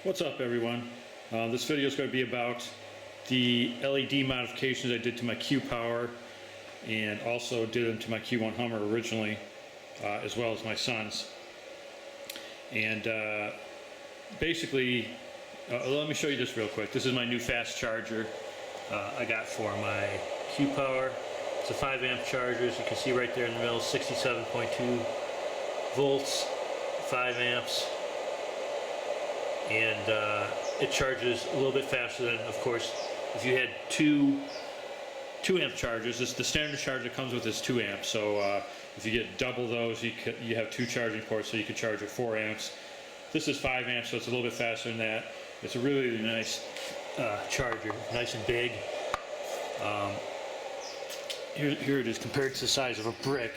What's up, everyone? This video is going to be about the LED modifications I did to my Q Power, and also did them to my Q1 Hummer originally, as well as my son's. And basically, let me show you this real quick. This is my new fast charger I got for my Q Power. It's a 5 amp charger, as you can see right there in the middle, 67.2 volts, 5 amps. And it charges a little bit faster than, of course, if you had two amp chargers. The standard charger comes with is 2 amps, so if you get double those, you have 2 charging ports, so you can charge at 4 amps. This is 5 amps, so it's a little bit faster than that. It's a really, really nice charger, nice and big. Here it is compared to the size of a brick.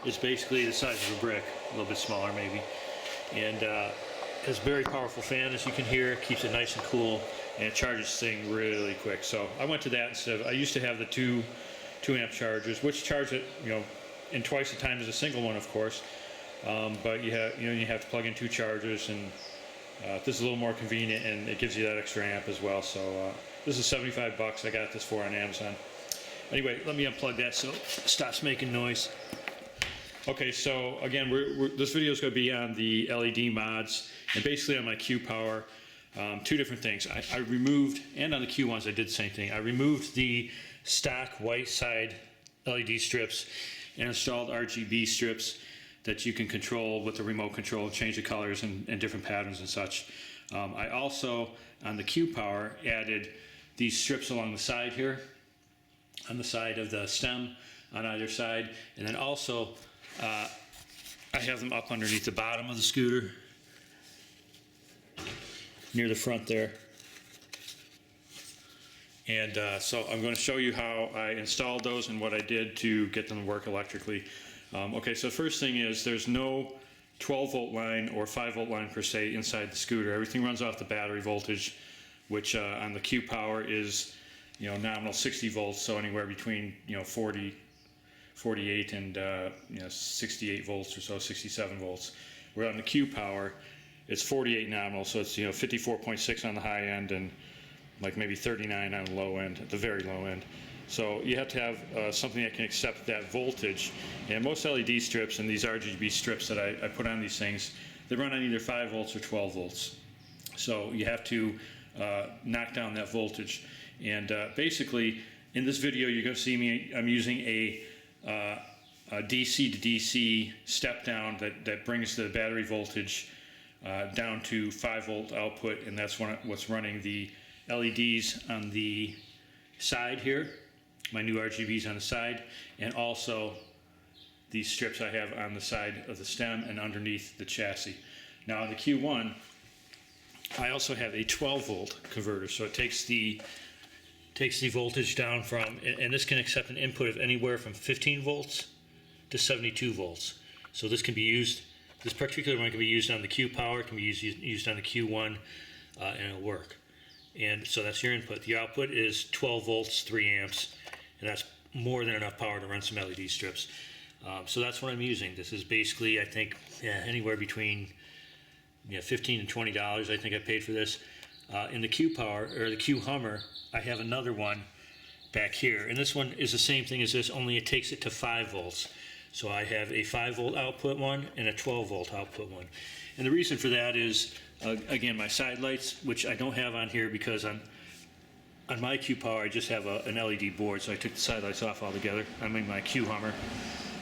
It's basically the size of a brick, a little bit smaller maybe. And has a very powerful fan, as you can hear. It keeps it nice and cool, and it charges this thing really quick. So I went to that instead of, I used to have the two amp chargers, which charge it, in twice the time as a single one, of course. But you have to plug in 2 chargers, and this is a little more convenient, and it gives you that extra amp as well. So this is 75 bucks. I got this for on Amazon. Anyway, let me unplug that so it stops making noise. Okay, so again, this video is going to be on the LED mods, and basically on my Q Power, 2 different things. I removed, and on the Q1s I did the same thing. I removed the stock white side LED strips and installed RGB strips that you can control with the remote control, change the colors and different patterns and such. I also, on the Q Power, added these strips along the side here, on the side of the stem, on either side, and then also I have them up underneath the bottom of the scooter, near the front there. And so I'm going to show you how I installed those and what I did to get them to work electrically. Okay, so the first thing is there's no 12 volt line or 5 volt line per se inside the scooter. Everything runs off the battery voltage, which on the Q Power is nominal 60 volts, so anywhere between 48 and 68 volts or so, 67 volts. Where on the Q Power, it's 48 nominal, so it's 54.6 on the high end and like maybe 39 on the low end, at the very low end. So you have to have something that can accept that voltage. And most LED strips and these RGB strips that I put on these things, they run on either 5 volts or 12 volts. So you have to knock down that voltage. And basically, in this video, you're going to see me, I'm using a DC to DC step down that brings the battery voltage down to 5 volt output, and that's what's running the LEDs on the side here, my new RGBs on the side, and also these strips I have on the side of the stem and underneath the chassis. Now on the Q1, I also have a 12 volt converter, so it takes the voltage down from, and this can accept an input of anywhere from 15 volts to 72 volts. So this can be used, this particular one can be used on the Q Power, it can be used on the Q1, and it'll work. And so that's your input. The output is 12 volts, 3 amps, and that's more than enough power to run some LED strips. So that's what I'm using. This is basically, I think, anywhere between $15 and $20, I think I paid for this. In the Q Power, or the Q Hummer, I have another one back here, and this one is the same thing as this, only it takes it to 5 volts. So I have a 5 volt output one and a 12 volt output one. And the reason for that is, again, my side lights, which I don't have on here because on my Q Power I just have an LED board, so I took the side lights off altogether. I'm in my Q Hummer.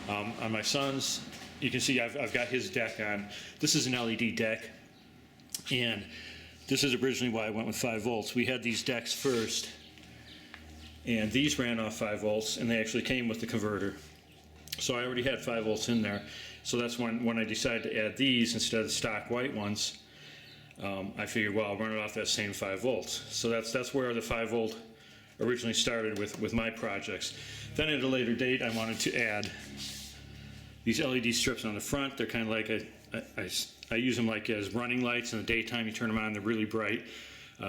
On my son's, you can see I've got his deck on. This is an LED deck, and this is originally why I went with 5 volts. We had these decks first, and these ran off 5 volts, and they actually came with the converter. So I already had 5 volts in there. So that's when I decided to add these instead of the stock white ones. I figured, well, I'll run it off that same 5 volts. So that's where the 5 volt originally started with my projects. Then at a later date, I wanted to add these LED strips on the front. They're kind of like I use them like as running lights. In the daytime, you turn them on, they're really bright,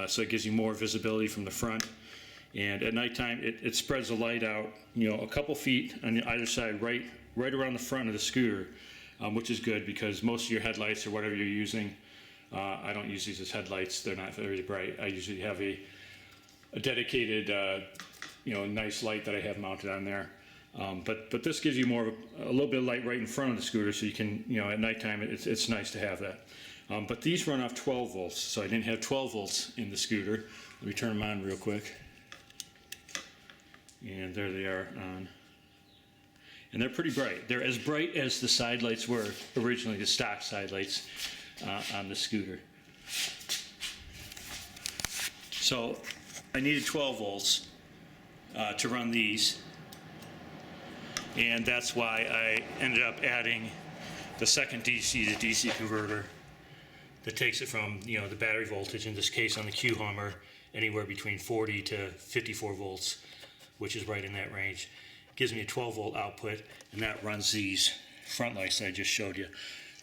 so it gives you more visibility from the front. And at nighttime, it spreads the light out, a couple feet on either side, right around the front of the scooter, which is good because most of your headlights or whatever you're using I don't use these as headlights. They're not very bright. I usually have a dedicated, nice light that I have mounted on there. But this gives you more of a little bit of light right in front of the scooter, so you can, at nighttime, it's nice to have that. But these run off 12 volts, so I didn't have 12 volts in the scooter. Let me turn them on real quick. And there they are on. And they're pretty bright. They're as bright as the side lights were originally, the stock side lights on the scooter. So I needed 12 volts to run these. And that's why I ended up adding the second DC to DC converter that takes it from, the battery voltage, in this case on the Q Hummer, anywhere between 40 to 54 volts, which is right in that range. Gives me a 12 volt output, and that runs these front lights that I just showed you.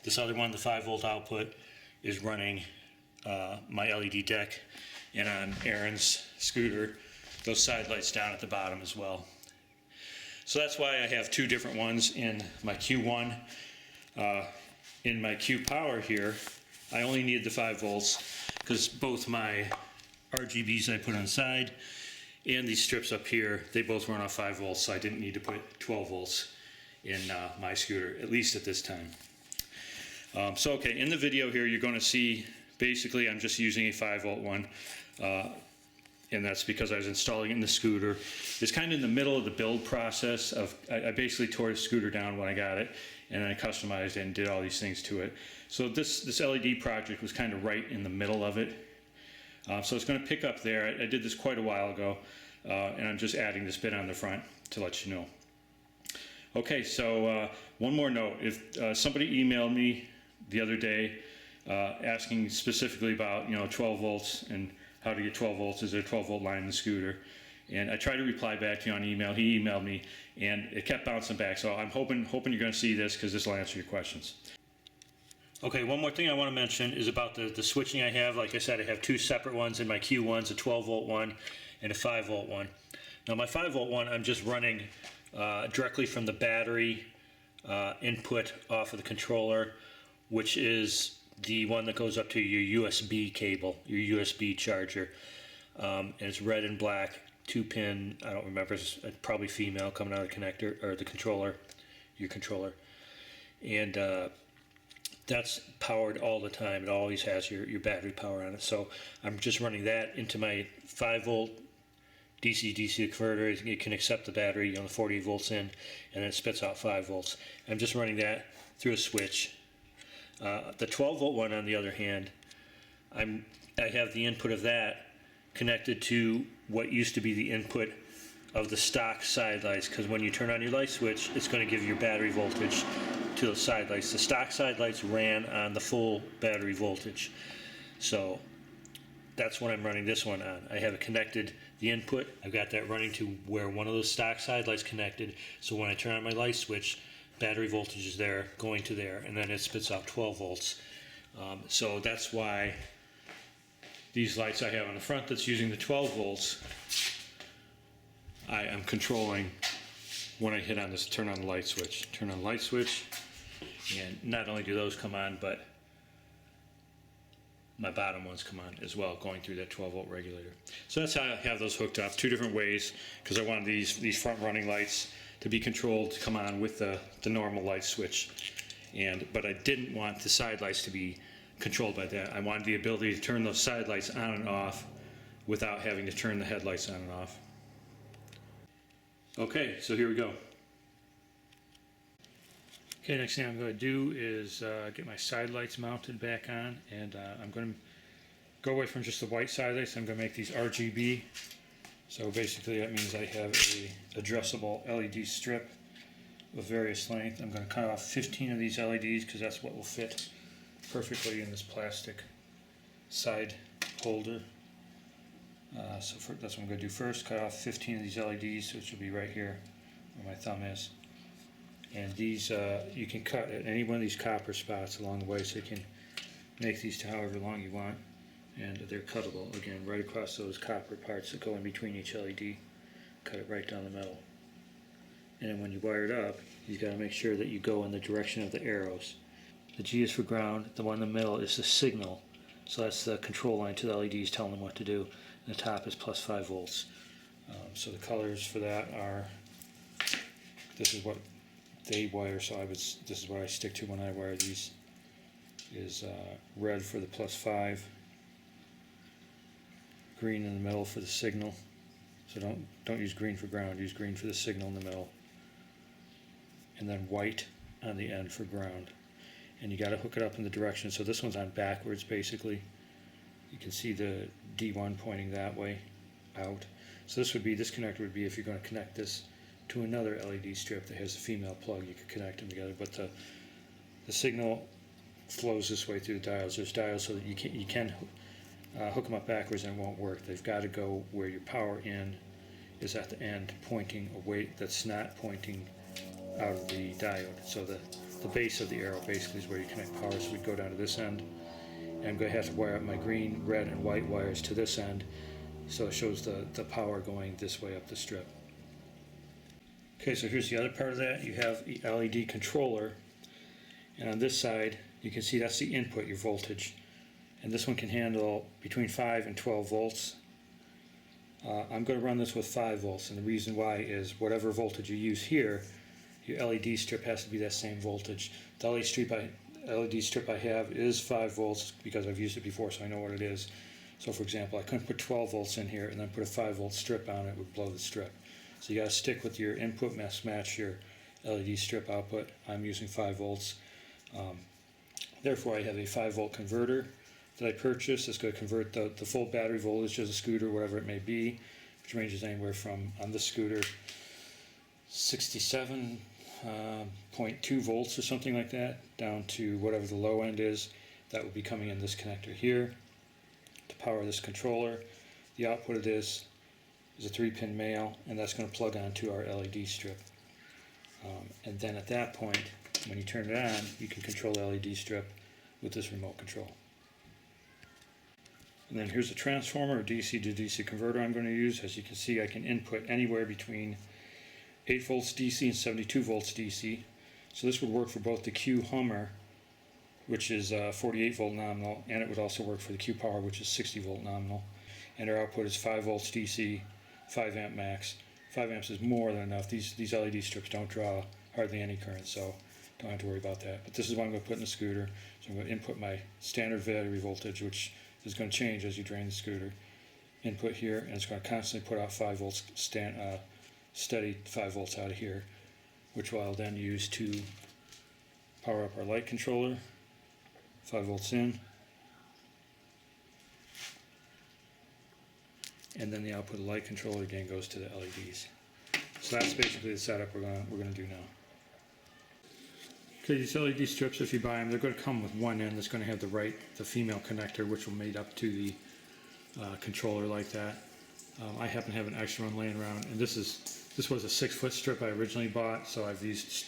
This other one, the 5 volt output, is running my LED deck, and on Aaron's scooter, those side lights down at the bottom as well. So that's why I have two different ones in my Q1. In my Q Power here, I only need the 5 volts because both my RGBs I put on the side and these strips up here, they both run off 5 volts, so I didn't need to put 12 volts in my scooter, at least at this time. Okay, in the video here, you're going to see, basically, I'm just using a 5 volt one. And that's because I was installing it in the scooter. It's kind of in the middle of the build process of, I basically tore the scooter down when I got it, and then I customized it and did all these things to it. So this LED project was kind of right in the middle of it. So it's going to pick up there. I did this quite a while ago, and I'm just adding this bit on the front to let you know. Okay, so one more note. If somebody emailed me the other day asking specifically about 12 volts and how to get 12 volts, is there a 12 volt line in the scooter? And I tried to reply back to you on email. He emailed me, and it kept bouncing back. So I'm hoping you're going to see this, because this will answer your questions. Okay, one more thing I want to mention is about the switching I have. Like I said, I have two separate ones in my Q1s, a 12 volt one and a 5 volt one. Now my 5 volt one, I'm just running directly from the battery input off of the controller, which is the one that goes up to your USB cable, your USB charger. And it's red and black, 2-pin, I don't remember, it's probably female, coming out of the connector, or the controller, your controller. And that's powered all the time. It always has your battery power on it. So I'm just running that into my 5 volt DC-DC converter. It can accept the battery, the 48 volts in, and then it spits out 5 volts. I'm just running that through a switch. The 12 volt one, on the other hand, I have the input of that connected to what used to be the input of the stock side lights, because when you turn on your light switch, it's going to give your battery voltage to the side lights. The stock side lights ran on the full battery voltage, so that's what I'm running this one on. I have it connected, the input, I've got that running to where one of those stock side lights connected, so when I turn on my light switch, battery voltage is there, going to there, and then it spits out 12 volts. So that's why these lights I have on the front that's using the 12 volts, I am controlling when I hit on this turn on the light switch. Turn on the light switch, and not only do those come on, but my bottom ones come on as well, going through that 12 volt regulator. So that's how I have those hooked up, two different ways, because I wanted these front running lights to be controlled to come on with the normal light switch, but I didn't want the side lights to be controlled by that. I wanted the ability to turn those side lights on and off without having to turn the headlights on and off. Okay, so here we go. Okay, next thing I'm going to do is get my side lights mounted back on, and I'm going to go away from just the white side lights. I'm going to make these RGB. So basically that means I have a addressable LED strip of various length. I'm going to cut off 15 of these LEDs because that's what will fit perfectly in this plastic side holder. That's what I'm going to do first. Cut off 15 of these LEDs, which will be right here where my thumb is. And these you can cut at any one of these copper spots along the way, so you can make these to however long you want. And they're cuttable, again, right across those copper parts that go in between each LED. Cut it right down the middle. And then when you wire it up, you've got to make sure that you go in the direction of the arrows. The G is for ground, the one in the middle is the signal. So that's the control line to the LEDs telling them what to do. And the top is plus 5 volts. So the colors for that are, this is what they wire, so this is what I stick to when I wire these, is red for the plus 5, green in the middle for the signal. So don't use green for ground, use green for the signal in the middle. And then white on the end for ground. And you got to hook it up in the direction, so this one's on backwards basically. You can see the D1 pointing that way out. So this connector would be if you're going to connect this to another LED strip that has a female plug, you could connect them together. But the signal flows this way through the diodes. There's diodes so that you can hook them up backwards and it won't work. They've got to go where your power in is at the end, pointing away. That's not pointing out of the diode. So the base of the arrow basically is where you connect power. So we'd go down to this end, and I'm going to have to wire up my green, red, and white wires to this end, so it shows the power going this way up the strip. Okay, so here's the other part of that. You have the LED controller, and on this side you can see that's the input, your voltage, and this one can handle between 5 and 12 volts. I'm going to run this with 5 volts, and the reason why is whatever voltage you use here, your LED strip has to be that same voltage. The LED strip I have is 5 volts because I've used it before, so I know what it is. So for example, I couldn't put 12 volts in here and then put a 5 volt strip on it, it would blow the strip. So you got to stick with your input, match your LED strip output. I'm using 5 volts. Therefore I have a 5 volt converter that I purchased. It's going to convert the full battery voltage of the scooter, whatever it may be, which ranges anywhere from, on this scooter, 67.2 volts or something like that, down to whatever the low end is. That will be coming in this connector here to power this controller. The output of this is a 3-pin male, and that's going to plug onto our LED strip. And then at that point, when you turn it on, you can control the LED strip with this remote control. And then here's a transformer, a DC to DC converter I'm going to use. As you can see, I can input anywhere between 8 volts DC and 72 volts DC. So this would work for both the Q Hummer, which is 48 volt nominal, and it would also work for the Q Power, which is 60 volt nominal. And our output is 5 volts DC, 5 amp max. 5 amps is more than enough. These LED strips don't draw hardly any current, so don't have to worry about that. But this is what I'm going to put in the scooter. So I'm going to input my standard battery voltage, which is going to change as you drain the scooter. Input here, and it's going to constantly put out 5 volts, steady 5 volts out of here, which I'll then use to power up our light controller. 5 volts in, and then the output of the light controller again goes to the LEDs. So that's basically the setup we're going to do now. Okay, these LED strips, if you buy them, they're going to come with one end that's going to have the female connector, which will mate up to the controller like that. I happen to have an extra one laying around, and this was a 6-foot strip I originally bought, so I've used.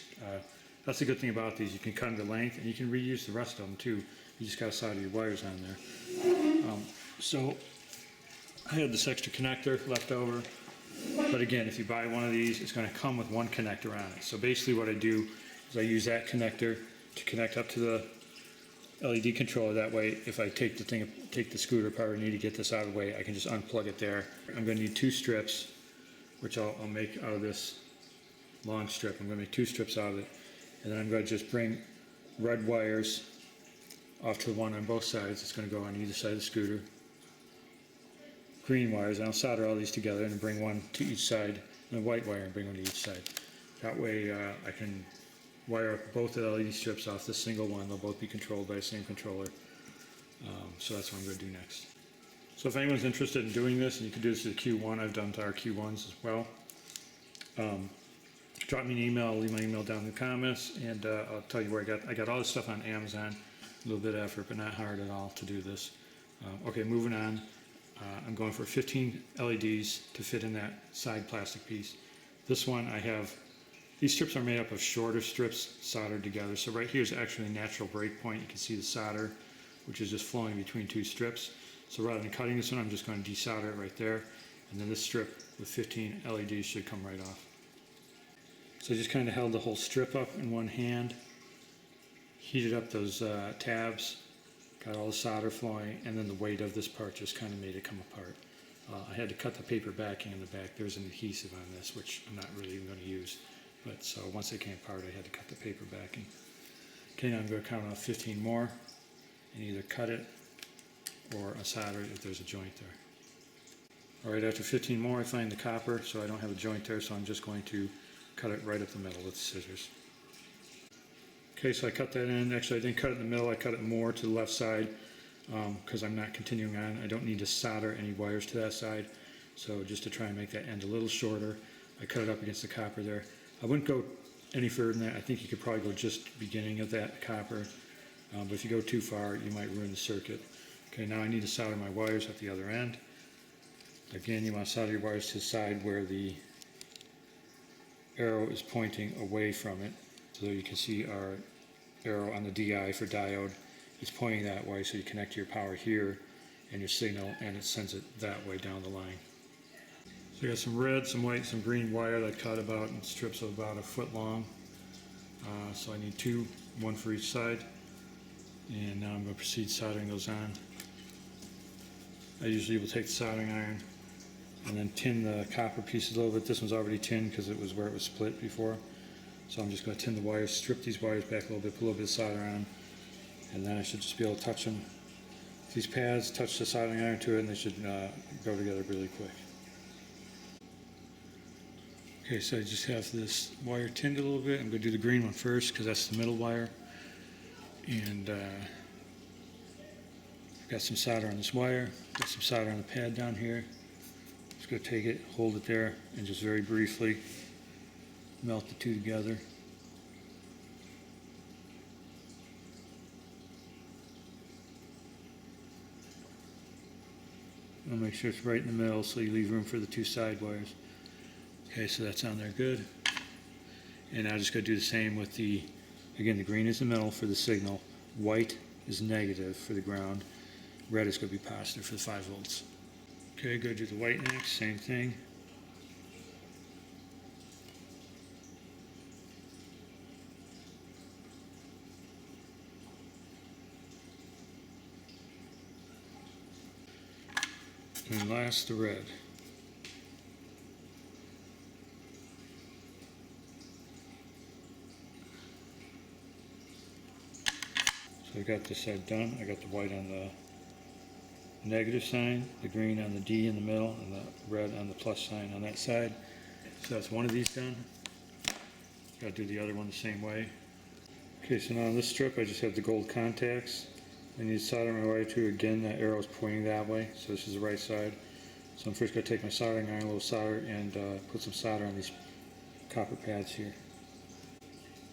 That's the good thing about these. You can cut them to length, and you can reuse the rest of them too. You just got to solder your wires on there. So I had this extra connector left over, but again, if you buy one of these, it's going to come with one connector on it. So basically, what I do is I use that connector to connect up to the LED controller. That way, if I take the scooter apart and need to get this out of the way, I can just unplug it there. I'm going to need 2 strips, which I'll make out of this long strip. I'm going to make 2 strips out of it, and then I'm going to just bring red wires off to the one on both sides. It's going to go on either side of the scooter. Green wires, and I'll solder all these together and bring one to each side, and a white wire and bring one to each side. That way I can wire up both the LED strips off this single one. They'll both be controlled by the same controller. So that's what I'm going to do next. So if anyone's interested in doing this, and you can do this to the Q1, I've done to our Q1s as well. Drop me an email. I'll leave my email down in the comments, and I'll tell you where I got all this stuff on Amazon. A little bit of effort, but not hard at all to do this. Okay, moving on. I'm going for 15 LEDs to fit in that side plastic piece. This one these strips are made up of shorter strips soldered together. So right here is actually a natural break point. You can see the solder, which is just flowing between 2 strips. So rather than cutting this one, I'm just going to desolder it right there. And then this strip with 15 LEDs should come right off. So I just kind of held the whole strip up in one hand, heated up those tabs got all the solder flowing, and then the weight of this part just kind of made it come apart. I had to cut the paper backing in the back. There's an adhesive on this, which I'm not really even going to use. But so once it came apart, I had to cut the paper backing. Okay, now I'm going to count off 15 more and either cut it or solder if there's a joint there. All right, after 15 more, I find the copper, so I don't have a joint there, so I'm just going to cut it right up the middle with the scissors. Okay, so I cut that in. Actually, I didn't cut it in the middle. I cut it more to the left side because I'm not continuing on. I don't need to solder any wires to that side. So just to try and make that end a little shorter, I cut it up against the copper there. I wouldn't go any further than that. I think you could probably go just beginning of that copper. But if you go too far, you might ruin the circuit. Okay, now I need to solder my wires at the other end. Again, you want to solder your wires to the side where the arrow is pointing away from it. So you can see our arrow on the DI for diode. It's pointing that way, so you connect your power here and your signal, and it sends it that way down the line. So I got some red, some white, some green wire that I cut about in strips of about a foot long. So I need two, one for each side. And now I'm going to proceed soldering those on. I usually will take the soldering iron and then tin the copper pieces a little bit. This one's already tinned because it was where it was split before. So I'm just going to tin the wires, strip these wires back a little bit, put a little bit of solder on them, and then I should just be able to touch them. These pads, touch the soldering iron to it, and they should go together really quick. Okay, so I just have this wire tinned a little bit. I'm going to do the green one first because that's the middle wire. And got some solder on this wire, got some solder on the pad down here. Just going to take it, hold it there, and just very briefly melt the two together. I'll make sure it's right in the middle so you leave room for the two side wires. Okay, so that's on there good. And now I'm just going to do the same with the, again, the green is the middle for the signal, white is negative for the ground, red is going to be positive for the 5 volts. Okay, go do the white next, same thing. And last, the red. So I got this side done. I got the white on the negative sign, the green on the D in the middle, and the red on the plus sign on that side. So that's one of these done. Got to do the other one the same way. Okay, so now on this strip I just have the gold contacts. I need to solder my wire to, again, that arrow is pointing that way, so this is the right side. So I'm first going to take my soldering iron, a little solder, and put some solder on these copper pads here.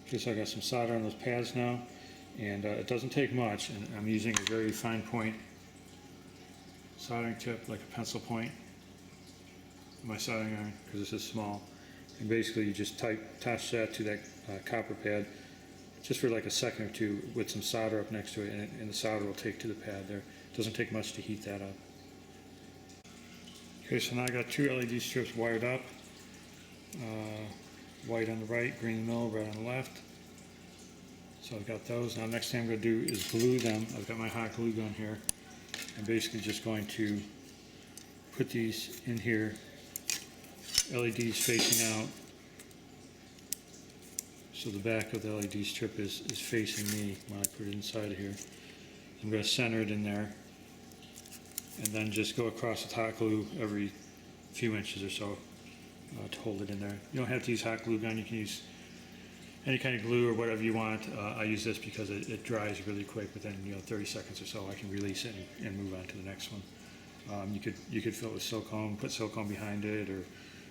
Okay, so I got some solder on those pads now, and it doesn't take much, and I'm using a very fine point soldering tip, like a pencil point, my soldering iron, because this is small. And basically you just attach that to that copper pad just for like a second or two with some solder up next to it, and the solder will take to the pad there. It doesn't take much to heat that up. Okay, so now I got 2 LED strips wired up. White on the right, green in the middle, red on the left. So I've got those. Now next thing I'm going to do is glue them. I've got my hot glue gun here. I'm basically just going to put these in here, LEDs facing out, so the back of the LED strip is facing me when I put it inside of here. I'm going to center it in there, and then just go across with hot glue every few inches or so to hold it in there. You don't have to use hot glue gun, you can use any kind of glue or whatever you want. I use this because it dries really quick. Within 30 seconds or so, I can release it and move on to the next one. You could fill it with silicone, put silicone behind it, or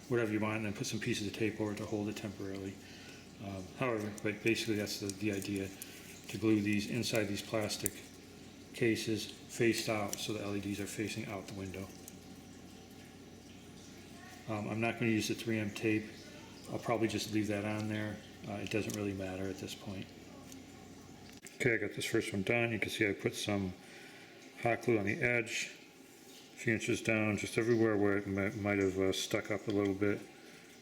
whatever you want, and then put some pieces of tape over it to hold it temporarily. However, but basically that's the idea, to glue these inside these plastic cases faced out so the LEDs are facing out the window. I'm not going to use the 3M tape. I'll probably just leave that on there. It doesn't really matter at this point. Okay, I got this first one done. You can see I put some hot glue on the edge, a few inches down, just everywhere where it might have stuck up a little bit,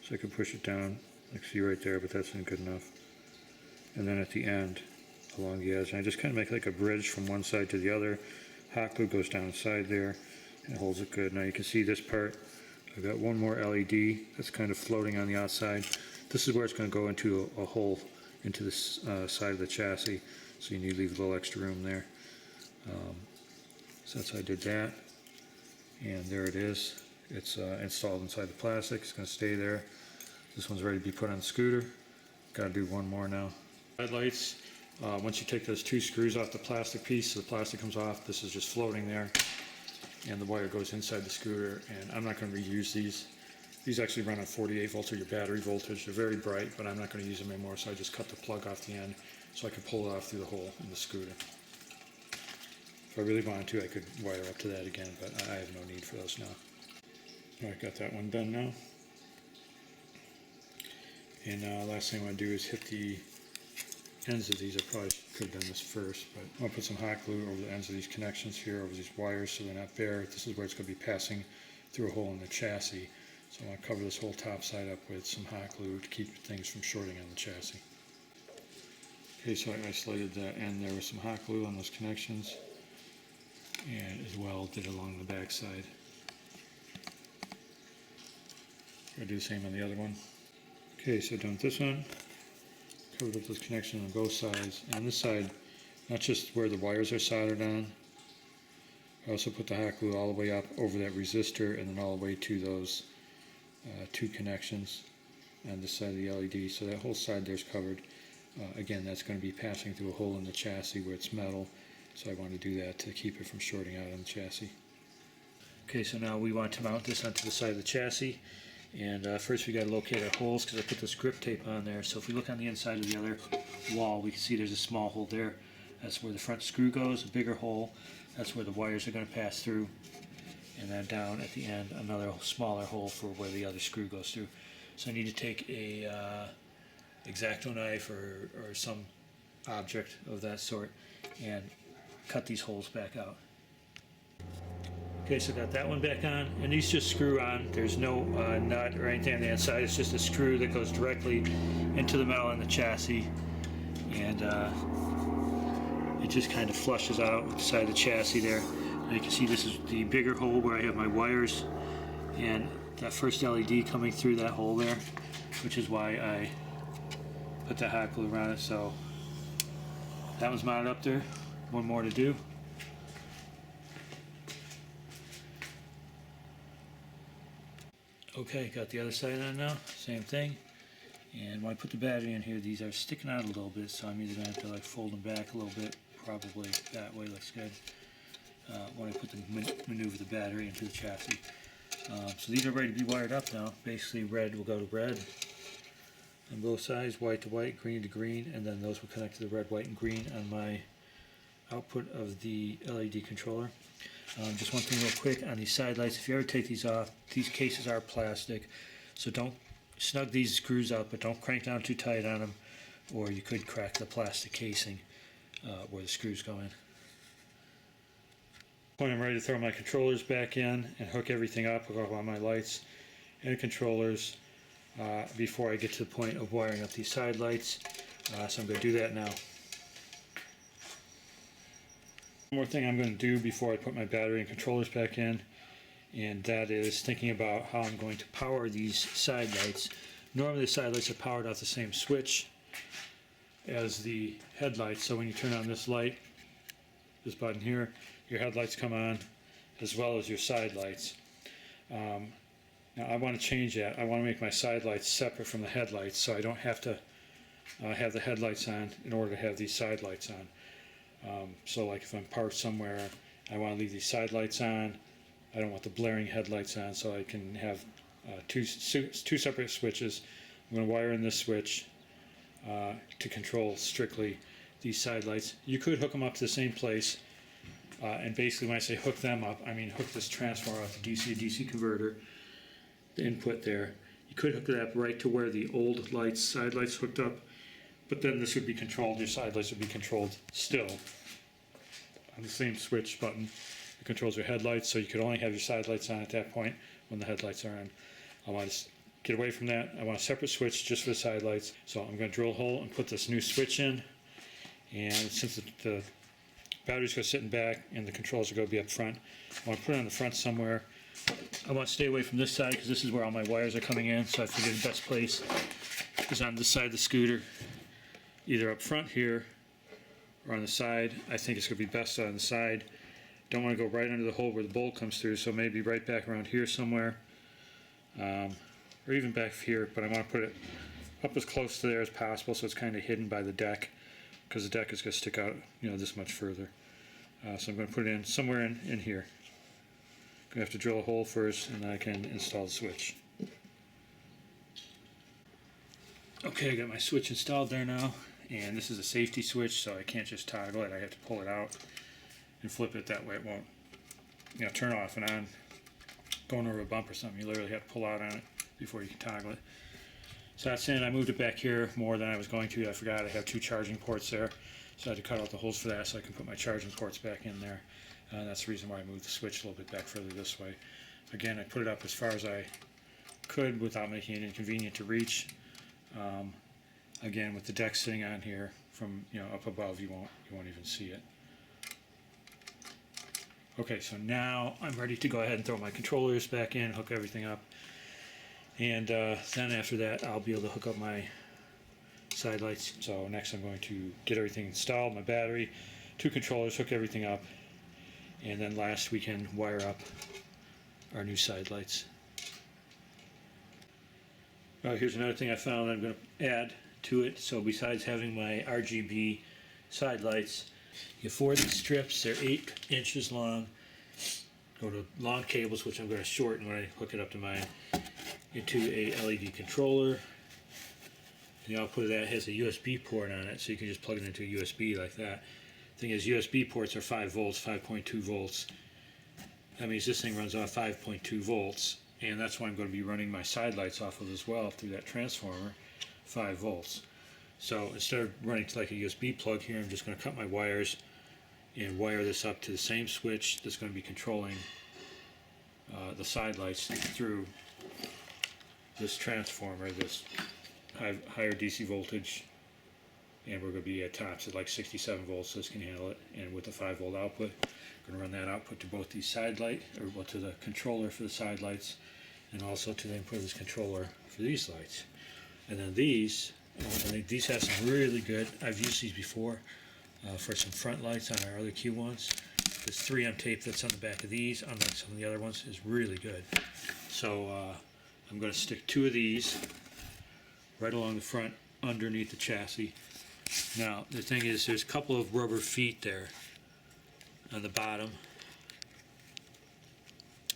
so I can push it down. I can see right there, but that's not good enough. And then at the end, along the edge. And I just kind of make like a bridge from one side to the other. Hot glue goes down the side there and holds it good. Now you can see this part. I've got one more LED that's kind of floating on the outside. This is where it's going to go into a hole into the side of the chassis. So you need to leave a little extra room there. So that's how I did that. And there it is. It's installed inside the plastic. It's going to stay there. This one's ready to be put on the scooter. Got to do one more now. Headlights. Once you take those two screws off the plastic piece, so the plastic comes off, this is just floating there. And the wire goes inside the scooter. And I'm not going to reuse these. These actually run on 48 volts or your battery voltage. They're very bright, but I'm not going to use them anymore. So I just cut the plug off the end so I can pull it off through the hole in the scooter. If I really wanted to, I could wire up to that again, but I have no need for those now. All right, got that one done now. And last thing I want to do is hit the ends of these. I probably could have done this first, but I'm going to put some hot glue over the ends of these connections here, over these wires so they're not bare. This is where it's going to be passing through a hole in the chassis. So I want to cover this whole top side up with some hot glue to keep things from shorting on the chassis. Okay, so I isolated that end there with some hot glue on those connections, and as well did along the back side. I'll do the same on the other one. Okay, so done with this one. Covered up those connections on both sides. And on this side, not just where the wires are soldered on, I also put the hot glue all the way up over that resistor and then all the way to those two connections on this side of the LED. So that whole side there's covered. Again, that's going to be passing through a hole in the chassis where it's metal. So I want to do that to keep it from shorting out on the chassis. Okay, so now we want to mount this onto the side of the chassis. And first we got to locate our holes because I put this grip tape on there. So if we look on the inside of the other wall, we can see there's a small hole there. That's where the front screw goes, a bigger hole. That's where the wires are going to pass through. And then down at the end, another smaller hole for where the other screw goes through. So I need to take a X-Acto knife or some object of that sort and cut these holes back out. Okay, so got that one back on, and these just screw on. There's no nut or anything on the inside. It's just a screw that goes directly into the metal in the chassis, and it just kind of flushes out with the side of the chassis there. And you can see this is the bigger hole where I have my wires, and that first LED coming through that hole there, which is why I put the hot glue around it. So that one's mounted up there. One more to do. Okay, got the other side on now, same thing. And when I put the battery in here, these are sticking out a little bit, so I'm either going to have to like fold them back a little bit, probably that way looks good, when I put maneuver the battery into the chassis. So these are ready to be wired up now. Basically red will go to red on both sides, white to white, green to green, and then those will connect to the red, white, and green on my output of the LED controller. Just one thing real quick on these side lights, if you ever take these off, these cases are plastic, so don't snug these screws up, but don't crank down too tight on them, or you could crack the plastic casing where the screws go in. When I'm ready to throw my controllers back in and hook everything up, hook up all my lights and controllers before I get to the point of wiring up these side lights, so I'm going to do that now. One more thing I'm going to do before I put my battery and controllers back in, and that is thinking about how I'm going to power these side lights. Normally the side lights are powered off the same switch as the headlights, so when you turn on this light, this button here, your headlights come on as well as your side lights. Now I want to change that. I want to make my side lights separate from the headlights, so I don't have to have the headlights on in order to have these side lights on. So like if I'm parked somewhere, I want to leave these side lights on. I don't want the blaring headlights on, so I can have two separate switches. I'm going to wire in this switch to control strictly these side lights. You could hook them up to the same place, and basically when I say hook them up, I mean hook this transformer up to DC-DC converter, the input there. You could hook that up right to where the old lights, side lights hooked up, but then this would be controlled, your side lights would be controlled still on the same switch button. It controls your headlights, so you could only have your side lights on at that point when the headlights are on. I want to get away from that. I want a separate switch just for the side lights. So I'm going to drill a hole and put this new switch in, And since the battery's going to sit in back and the controls are going to be up front, I want to put it on the front somewhere. I want to stay away from this side because this is where all my wires are coming in, so I figured the best place is on this side of the scooter, either up front here or on the side. I think it's going to be best on the side. Don't want to go right under the hole where the bolt comes through, so maybe right back around here somewhere, or even back here, but I want to put it up as close to there as possible so it's kind of hidden by the deck, because the deck is going to stick out, you know, this much further. So I'm going to put it in somewhere in here. I'm going to have to drill a hole first, and then I can install the switch. Okay, I got my switch installed there now, and this is a safety switch, so I can't just toggle it. I have to pull it out and flip it. That way it won't, you know, turn off and on. Going over a bump or something, you literally have to pull out on it before you can toggle it. So that's in. I moved it back here more than I was going to. I forgot I have 2 charging ports there, so I had to cut out the holes for that so I can put my charging ports back in there. That's the reason why I moved the switch a little bit back further this way. Again, I put it up as far as I could without making it inconvenient to reach. Again, with the deck sitting on here, from, you know, up above, you won't even see it. Okay, so now I'm ready to go ahead and throw my controllers back in, hook everything up, and then after that I'll be able to hook up my side lights. So next I'm going to get everything installed, my battery, 2 controllers, hook everything up, and then last we can wire up our new side lights. Here's another thing I found I'm going to add to it. So besides having my RGB side lights, you have 4 of these strips. They're 8 inches long. Go to long cables, which I'm going to shorten when I hook it up to mine, into a LED controller. The output of that has a USB port on it, so you can just plug it into a USB like that. Thing is, USB ports are 5 volts, 5.2 volts. That means this thing runs off 5.2 volts, and that's why I'm going to be running my side lights off of as well through that transformer, 5 volts. So instead of running to like a USB plug here, I'm just going to cut my wires and wire this up to the same switch that's going to be controlling the side lights through this transformer, this higher DC voltage, and we're going to be at tops at like 67 volts, so this can handle it. And with the 5 volt output, I'm going to run that output to both these side light, or well, to the controller for the side lights, and also to the input of this controller for these lights. And then these, I think these have some really good, I've used these before for some front lights on our other Q1s. This 3M tape that's on the back of these, unlike some of the other ones, is really good. So I'm going to stick 2 of these right along the front underneath the chassis. Now the thing is, there's a couple of rubber feet there on the bottom.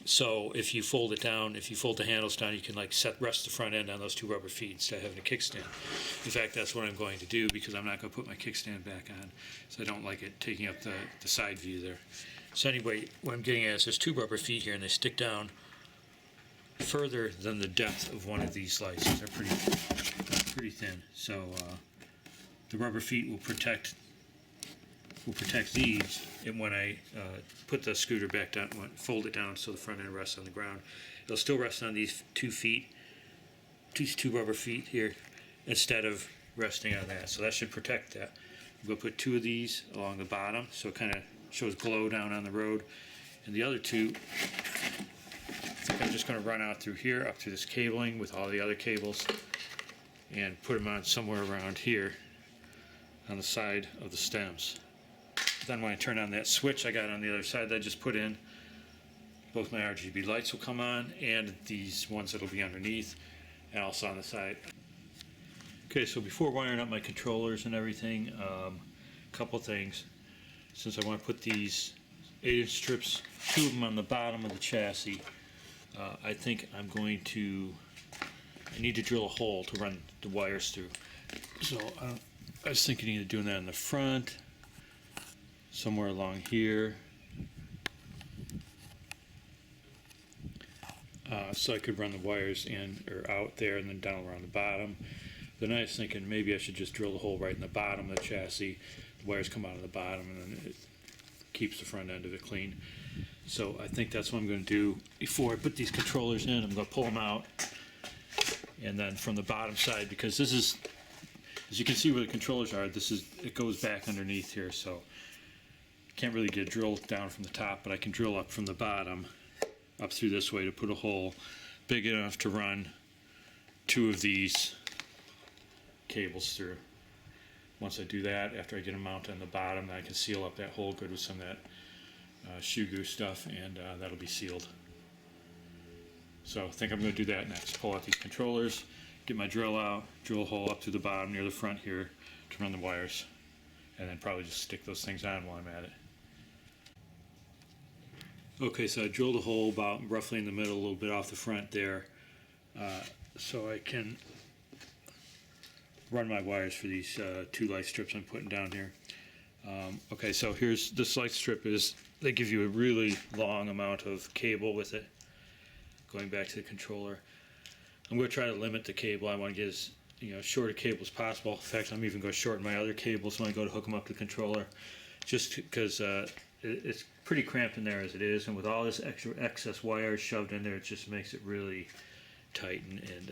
So if you fold it down, if you fold the handles down, you can like rest the front end on those 2 rubber feet instead of having a kickstand. In fact, that's what I'm going to do, because I'm not going to put my kickstand back on, so I don't like it taking up the side view there. So anyway, what I'm getting at is there's 2 rubber feet here, and they stick down further than the depth of one of these lights. They're pretty thin. So the rubber feet will protect these, and when I put the scooter back down, fold it down so the front end rests on the ground, it'll still rest on these 2 feet, these 2 rubber feet here, instead of resting on that. So that should protect that. I'm going to put 2 of these along the bottom, so it kind of shows glow down on the road. And the other 2, I think I'm just going to run out through here, up through this cabling with all the other cables, and put them on somewhere around here on the side of the stems. Then when I turn on that switch I got on the other side that I just put in, both my RGB lights will come on, and these ones that'll be underneath, and also on the side. Okay, so before wiring up my controllers and everything, a couple things. Since I want to put these 8-inch strips, 2 of them on the bottom of the chassis, I think I need to drill a hole to run the wires through. So I was thinking either doing that in the front, somewhere along here, so I could run the wires in or out there and then down around the bottom. Then I was thinking maybe I should just drill the hole right in the bottom of the chassis. The wires come out of the bottom, and then it keeps the front end of it clean. So I think that's what I'm going to do before I put these controllers in. I'm going to pull them out, and then from the bottom side, because this is As you can see where the controllers are, it goes back underneath here, so can't really get drilled down from the top, but I can drill up from the bottom up through this way to put a hole big enough to run 2 of these cables through. Once I do that, after I get them mounted on the bottom, then I can seal up that hole good with some of that shoe glue stuff, and that'll be sealed. So I think I'm going to do that next. Pull out these controllers, get my drill out, drill a hole up to the bottom near the front here to run the wires, and then probably just stick those things on while I'm at it. Okay, so I drilled a hole about roughly in the middle, a little bit off the front there, so I can run my wires for these 2 light strips I'm putting down here. Okay, so here's this light strip they give you a really long amount of cable with it, going back to the controller. I'm going to try to limit the cable. I want to get as short a cable as possible. In fact, I'm even going to shorten my other cables when I go to hook them up to the controller, just because it's pretty cramped in there as it is, and with all this extra excess wire shoved in there, it just makes it really tight and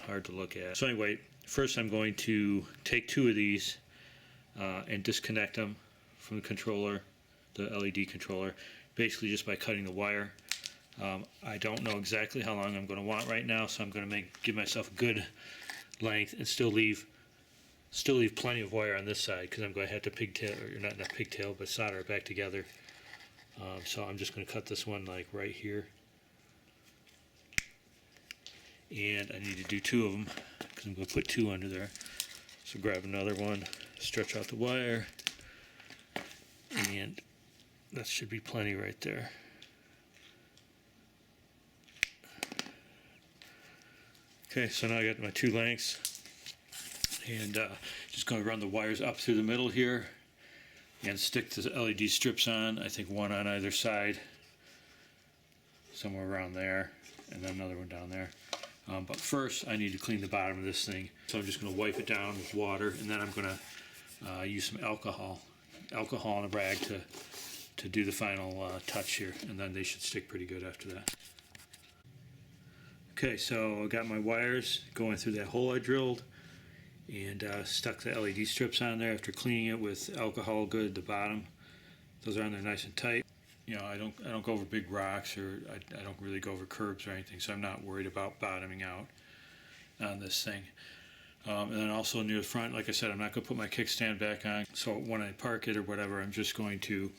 hard to look at. So anyway, first I'm going to take 2 of these and disconnect them from the controller, the LED controller, basically just by cutting the wire. I don't know exactly how long I'm going to want right now, so I'm going to give myself a good length and still leave plenty of wire on this side, because I'm going to have to pigtail, or not pigtail, but solder it back together. So I'm just going to cut this one like right here, and I need to do 2 of them because I'm going to put 2 under there. So grab another one, stretch out the wire, and that should be plenty right there. Okay, so now I got my 2 lengths, and just going to run the wires up through the middle here and stick the LED strips on. I think 1 on either side, somewhere around there, and then another one down there. But first I need to clean the bottom of this thing, so I'm just going to wipe it down with water, and then I'm going to use some alcohol in a rag to do the final touch here, and then they should stick pretty good after that. Okay, so I got my wires going through that hole I drilled, and stuck the LED strips on there after cleaning it with alcohol good at the bottom. Those are on there nice and tight. I don't go over big rocks, or I don't really go over curbs or anything, so I'm not worried about bottoming out on this thing. And then also near the front, like I said, I'm not going to put my kickstand back on, so when I park it or whatever, I'm just going to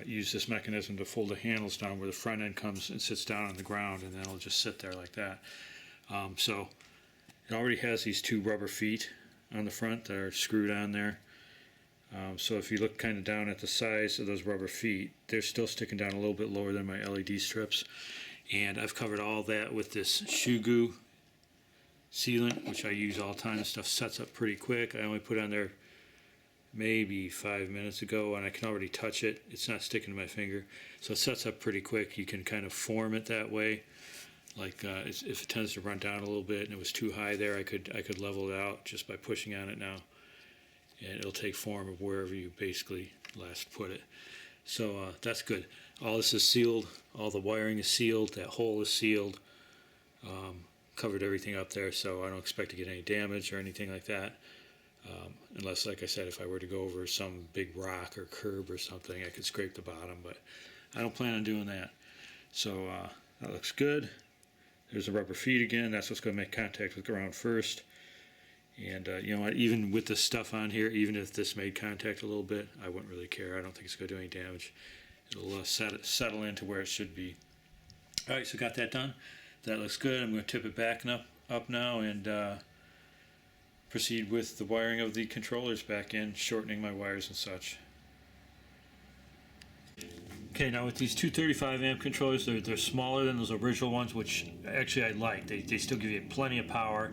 use this mechanism to fold the handles down where the front end comes and sits down on the ground, and then it'll just sit there like that. So it already has these 2 rubber feet on the front that are screwed on there. So if you look kind of down at the size of those rubber feet, they're still sticking down a little bit lower than my LED strips. And I've covered all that with this shoe glue sealant, which I use all the time. This stuff sets up pretty quick. I only put on there maybe 5 minutes ago, and I can already touch it. It's not sticking to my finger, so it sets up pretty quick. You can kind of form it that way. Like if it tends to run down a little bit and it was too high there, I could level it out just by pushing on it now, and it'll take form of wherever you basically last put it. So that's good. All this is sealed. All the wiring is sealed. That hole is sealed. Covered everything up there, so I don't expect to get any damage or anything like that. Unless, like I said, if I were to go over some big rock or curb or something, I could scrape the bottom, but I don't plan on doing that. So that looks good. There's the rubber feet again. That's what's going to make contact with the ground first. And you know what, even with the stuff on here, even if this made contact a little bit, I wouldn't really care. I don't think it's going to do any damage. It'll settle into where it should be. All right, so got that done. That looks good. I'm going to tip it back and up now, and proceed with the wiring of the controllers back in, shortening my wires and such. Okay, now with these 235 amp controllers, they're smaller than those original ones, which actually I like. They still give you plenty of power,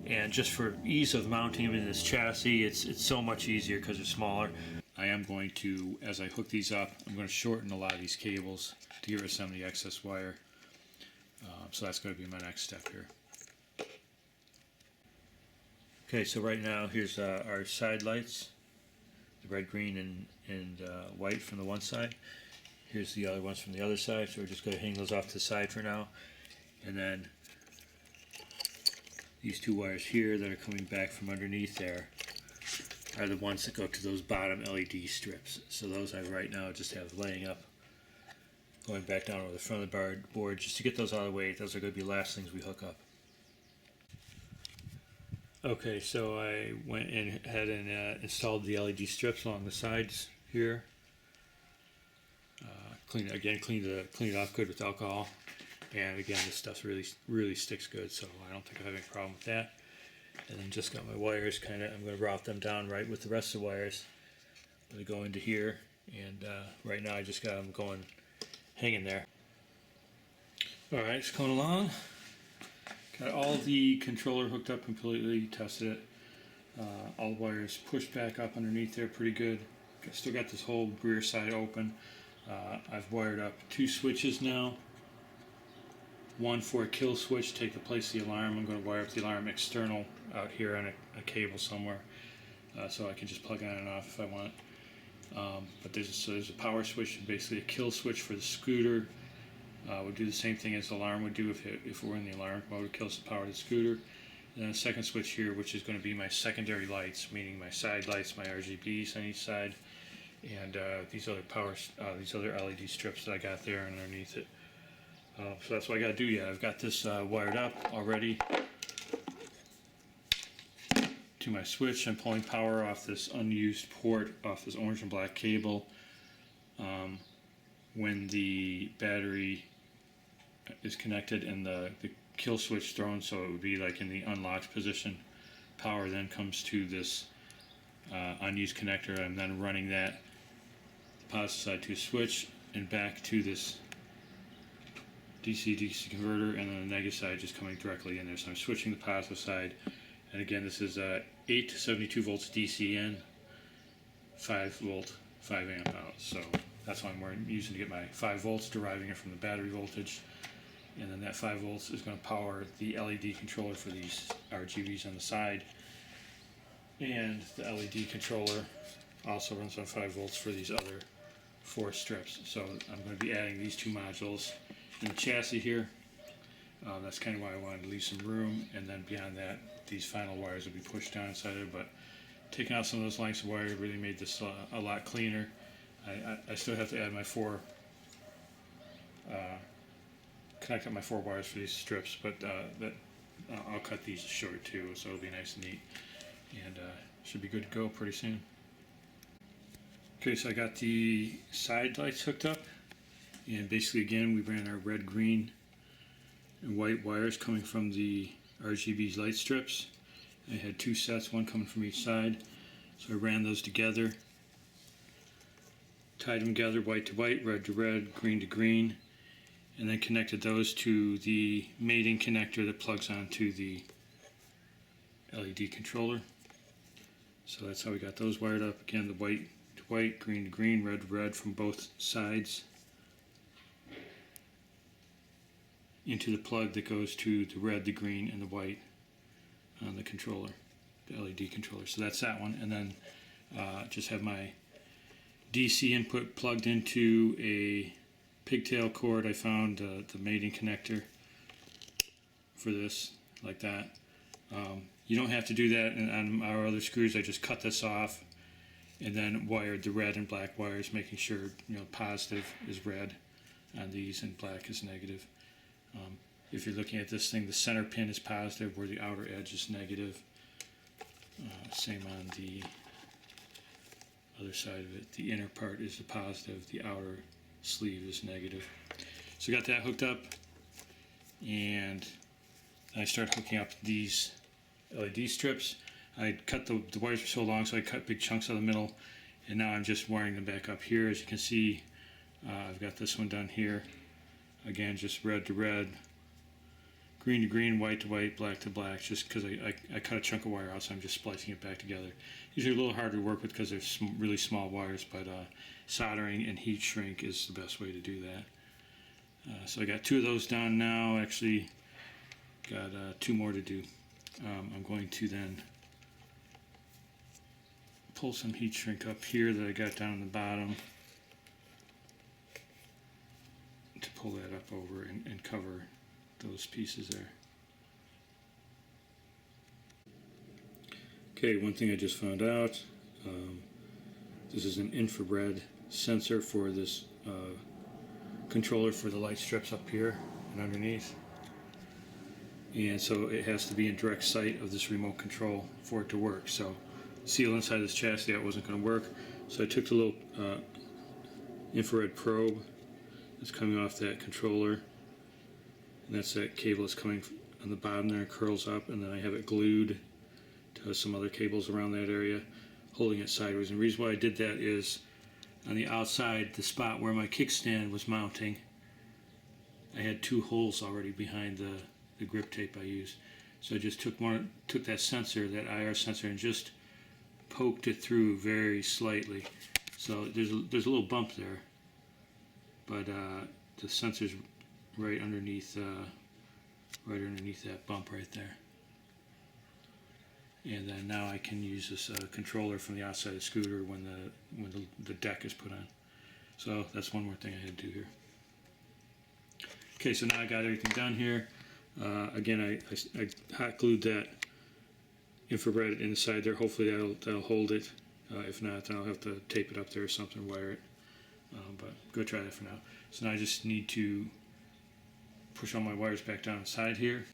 and just for ease of mounting them in this chassis, it's so much easier because they're smaller. I am going to, as I hook these up, I'm going to shorten a lot of these cables to get rid of some of the excess wire. So that's going to be my next step here. Okay, so right now here's our side lights, the red, green, and white from the one side. Here's the other ones from the other side, so we're just going to hang those off to the side for now. And then these two wires here that are coming back from underneath there are the ones that go to those bottom LED strips. So those I right now just have laying up, going back down over the front of the board just to get those out of the way. Those are going to be the last things we hook up. Okay, so I went ahead and installed the LED strips along the sides here. Clean it off good with alcohol, and again, this stuff really sticks good, so I don't think I have any problem with that. And then just got my wires I'm going to route them down right with the rest of the wires. I'm going to go into here, and right now I just got them hanging there. Alright, it's coming along. Got all the controller hooked up completely, tested it. All the wires pushed back up underneath there pretty good. Still got this whole rear side open. I've wired up 2 switches now. One for a kill switch, take the place of the alarm. I'm going to wire up the alarm external out here on a cable somewhere, so I can just plug it on and off if I want. But there's a power switch, and basically a kill switch for the scooter. Would do the same thing as the alarm would do if we're in the alarm mode. It kills the power of the scooter. And then a second switch here, which is going to be my secondary lights, meaning my side lights, my RGBs on each side, and these other LED strips that I got there underneath it. So that's what I got to do yet. I've got this wired up already to my switch. I'm pulling power off this unused port, off this orange and black cable. When the battery is connected and the kill switch thrown, so it would be like in the unlocked position, power then comes to this unused connector. I'm then running that positive side to a switch and back to this DC-DC converter, and then the negative side just coming directly in there. So I'm switching the positive side, and again, this is 8 to 72 volts DC in, 5 volt, 5 amp out. So that's what I'm using to get my 5 volts, deriving it from the battery voltage. And then that 5 volts is going to power the LED controller for these RGBs on the side. And the LED controller also runs on 5 volts for these other 4 strips. So I'm going to be adding these 2 modules in the chassis here. That's kind of why I wanted to leave some room. And then beyond that, these final wires will be pushed down inside it. But taking out some of those lengths of wire really made this a lot cleaner. I still have to add my 4 connect up my 4 wires for these strips, but I'll cut these short too, so it'll be nice and neat, and should be good to go pretty soon. Okay, so I got the side lights hooked up, and basically again we ran our red, green, and white wires coming from the RGB light strips. I had 2 sets, one coming from each side, so I ran those together, tied them together, white to white, red to red, green to green, and then connected those to the mating connector that plugs onto the LED controller. So that's how we got those wired up. Again, the white to white, green to green, red to red from both sides into the plug that goes to the red, the green, and the white on the controller, the LED controller. So that's that one. And then just have my DC input plugged into a pigtail cord. I found the mating connector for this, like that. You don't have to do that on our other screws. I just cut this off and then wired the red and black wires, making sure positive is red on these and black is negative. If you're looking at this thing, the center pin is positive where the outer edge is negative. Same on the other side of it. The inner part is the positive, the outer sleeve is negative. So got that hooked up, and I started hooking up these LED strips. I cut the wires were so long, so I cut big chunks out of the middle, and now I'm just wiring them back up here. As you can see, I've got this one done here. Again, just red to red, green to green, white to white, black to black, just because I cut a chunk of wire out, so I'm just splicing it back together. These are a little harder to work with because they're really small wires, but soldering and heat shrink is the best way to do that. So I got 2 of those done now. Actually, got 2 more to do. I'm going to then pull some heat shrink up here that I got down the bottom to pull that up over and cover those pieces there. Okay, one thing I just found out, this is an infrared sensor for this controller for the light strips up here and underneath. And so it has to be in direct sight of this remote control for it to work. So seal inside this chassis, that wasn't going to work. So I took the little infrared probe that's coming off that controller, and that's that cable that's coming on the bottom there and curls up, and then I have it glued to some other cables around that area, holding it sideways. And the reason why I did that is on the outside, the spot where my kickstand was mounting, I had 2 holes already behind the grip tape I used. So I just took that sensor, that IR sensor, and just poked it through very slightly. So there's a little bump there, but the sensor's right underneath that bump right there. And then now I can use this controller from the outside of the scooter when the deck is put on. So that's one more thing I had to do here. Okay, so now I got everything done here. Again, I hot glued that infrared inside there. Hopefully that'll hold it. If not, then I'll have to tape it up there or something, wire it. But go try that for now. So now I just need to push all my wires back down inside here.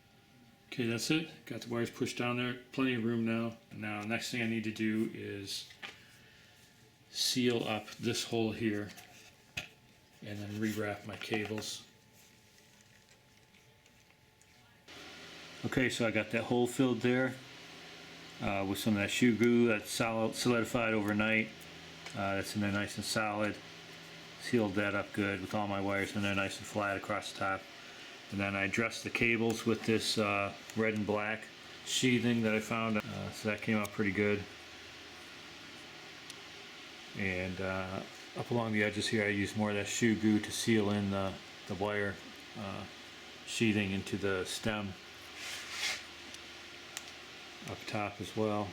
Okay, that's it. Got the wires pushed down there. Plenty of room now. Now, next thing I need to do is seal up this hole here and then rewrap my cables. Okay, so I got that hole filled there with some of that shoe glue that's solidified overnight. That's in there nice and solid. Sealed that up good with all my wires in there nice and flat across the top. And then I dressed the cables with this red and black sheathing that I found. So that came out pretty good. And up along the edges here I used more of that shoe glue to seal in the wire sheathing into the stem up top as well.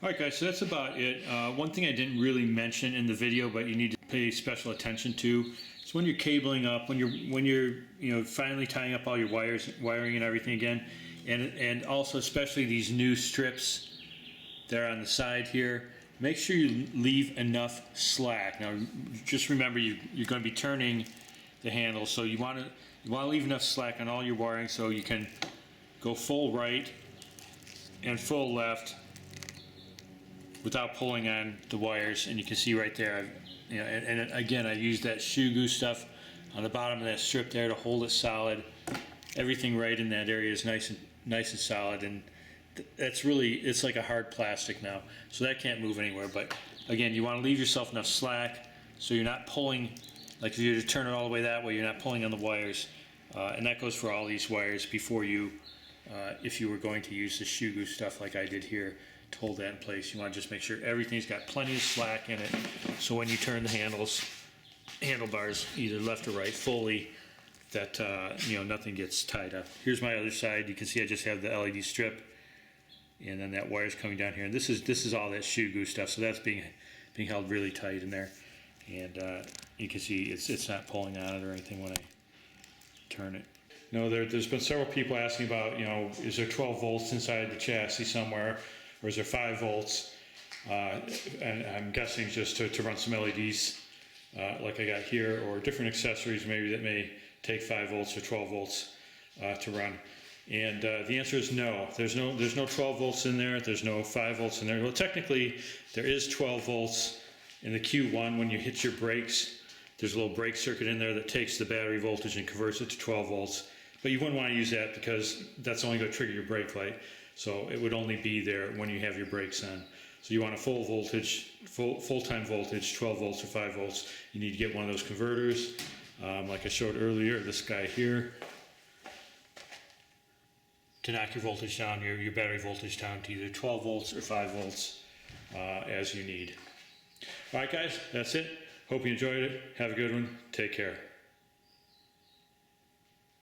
Alright guys, so that's about it. One thing I didn't really mention in the video, but you need to pay special attention to, is when you're cabling up, when you're finally tying up all your wiring and everything again, and also especially these new strips that are on the side here, make sure you leave enough slack. Now just remember you're going to be turning the handle, so you want to leave enough slack on all your wiring so you can go full right and full left without pulling on the wires. And you can see right there, and again I used that shoe glue stuff on the bottom of that strip there to hold it solid. Everything right in that area is nice and solid, and that's really, it's like a hard plastic now, so that can't move anywhere. But again, you want to leave yourself enough slack so you're not pulling, like if you were to turn it all the way that way, you're not pulling on the wires. And that goes for all these wires before you, if you were going to use the shoe glue stuff like I did here to hold that in place. You want to just make sure everything's got plenty of slack in it, so when you turn the handlebars either left or right fully, that nothing gets tied up. Here's my other side. You can see I just have the LED strip, and then that wire's coming down here, and this is all that shoe glue stuff, so that's being held really tight in there. And you can see it's not pulling on it or anything when I turn it. No, there's been several people asking about, is there 12 volts inside the chassis somewhere, or is there 5 volts? And I'm guessing just to run some LEDs like I got here, or different accessories maybe that may take 5 volts or 12 volts to run. And the answer is no. There's no 12 volts in there. There's no 5 volts in there. Well, technically, there is 12 volts in the Q1 when you hit your brakes. There's a little brake circuit in there that takes the battery voltage and converts it to 12 volts. But you wouldn't want to use that because that's only going to trigger your brake light. So it would only be there when you have your brakes on. So you want a full voltage, full-time voltage, 12 volts or 5 volts. You need to get one of those converters, like I showed earlier, this guy here, to knock your voltage down, your battery voltage down to either 12 volts or 5 volts as you need. All right, guys, that's it. Hope you enjoyed it. Have a good one. Take care.